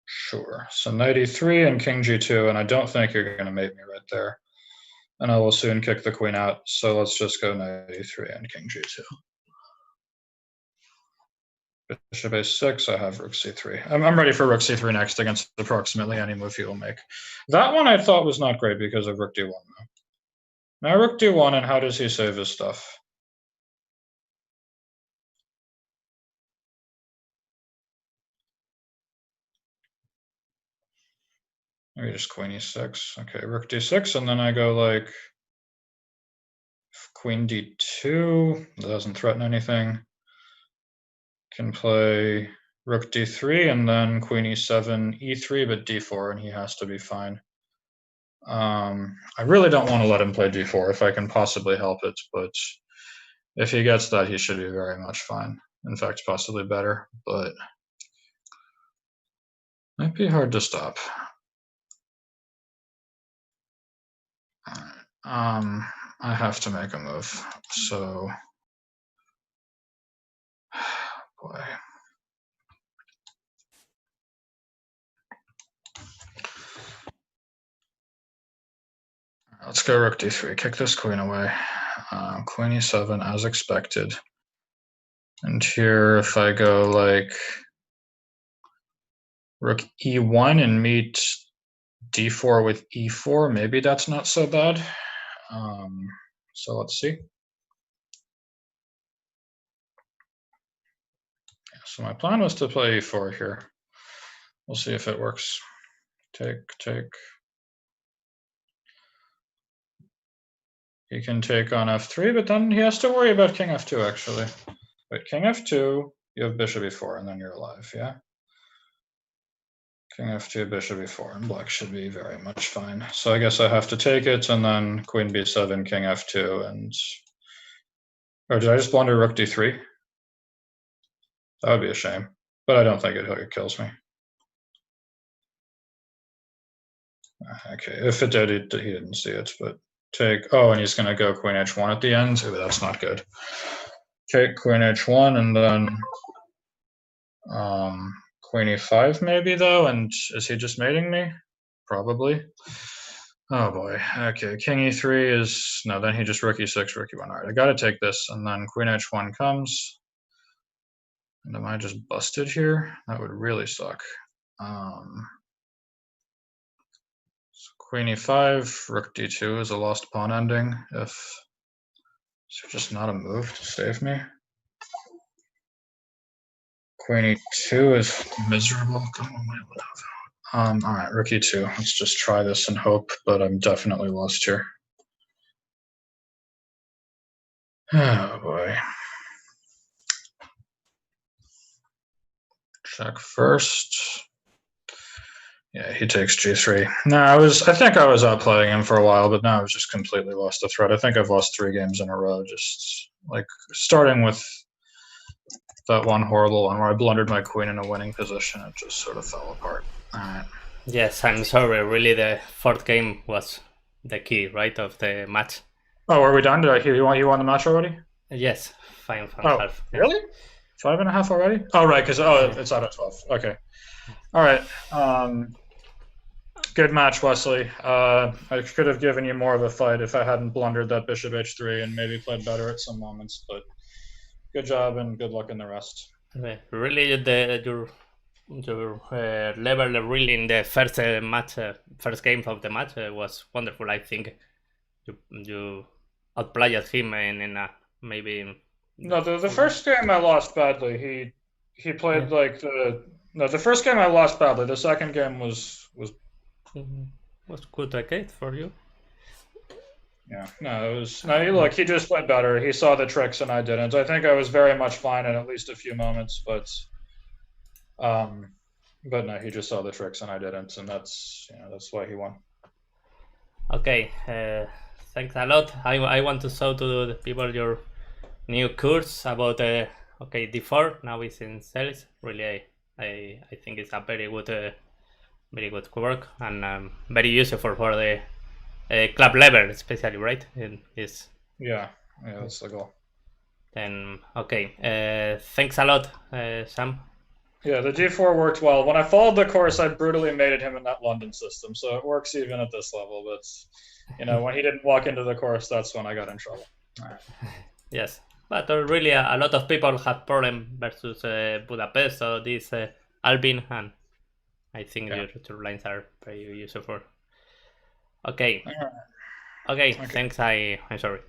Sure. So knight e3 and king g2, and I don't think you're going to mate me right there. And I will soon kick the queen out, so let's just go knight e3 and king g2. Bishop a6, I have rook c3. I'm ready for rook c3 next against approximately any move he will make. That one I thought was not great because of rook d1 though. Now rook d1, and how does he save his stuff? Maybe just queen e6. Okay, rook d6, and then I go like queen d2. That doesn't threaten anything. Can play rook d3, and then queen e7, e3, but d4, and he has to be fine. I really don't want to let him play d4 if I can possibly help it, but if he gets that, he should be very much fine. In fact, possibly better, but might be hard to stop. I have to make a move, so boy. Let's go rook d3, kick this queen away. Queen e7 as expected. And here, if I go like rook e1 and meet d4 with e4, maybe that's not so bad. So let's see. So my plan was to play e4 here. We'll see if it works. Take. He can take on f3, but then he has to worry about king f2, actually. Wait, king f2, you have bishop e4, and then you're alive, yeah? King f2, bishop e4, and black should be very much fine. So I guess I have to take it, and then queen b7, king f2, and... Or did I just blunder rook d3? That would be a shame, but I don't think it kills me. Okay, if it did, he didn't see it, but take... Oh, and he's going to go queen h1 at the end? Ooh, that's not good. Take queen h1, and then... Queen e5 maybe, though, and is he just mating me? Probably. Oh boy, okay, king e3 is... No, then he just rook e6, rook e1. All right, I gotta take this, and then queen h1 comes. And am I just busted here? That would really suck. So queen e5, rook d2 is a lost pawn ending. Is there just not a move to save me? Queen e2 is miserable. Come on, my love. All right, rook e2. Let's just try this and hope, but I'm definitely lost here. Oh boy. Check first. Yeah, he takes G3. No, I think I was outplaying him for a while, but now I've just completely lost the thread. I think I've lost 3 games in a row, just like starting with that one horrible one where I blundered my queen in a winning position. It just sort of fell apart. All right.
Yes, I'm sorry. Really, the 4th game was the key, right, of the match.
Oh, are we done? Did I hear you won the match already?
Yes, 5.5.
Really? 5.5 already? Oh, right, because it's out of 12. Okay. All right. Good match, Wesley. I could have given you more of a fight if I hadn't blundered that bishop h3 and maybe played better at some moments, but good job and good luck in the rest.
Really, your level really in the first match, first game of the match was wonderful. I think you outplayed him in maybe.
No, the first game I lost badly. He played like the first game I lost badly. The second game was
good, okay, for you.
Yeah, no, it was look. He just played better. He saw the tricks and I didn't. I think I was very much fine in at least a few moments, but no, he just saw the tricks and I didn't, and that's why he won.
Okay, thanks a lot. I want to show to the people your new course about D4. Now it's in sales. Really, I think it's a very good work and very useful for the club level, especially, right?
Yeah, that's the goal.
Then okay, thanks a lot, Sam.
Yeah, the G4 worked well. When I followed the course, I brutally mated him in that London system, so it works even at this level. But when he didn't walk into the course, that's when I got in trouble. All right.
Yes, but really a lot of people have problem versus Budapest, so this Albin, and I think your lines are very useful. Okay. Okay, thanks. I'm sorry.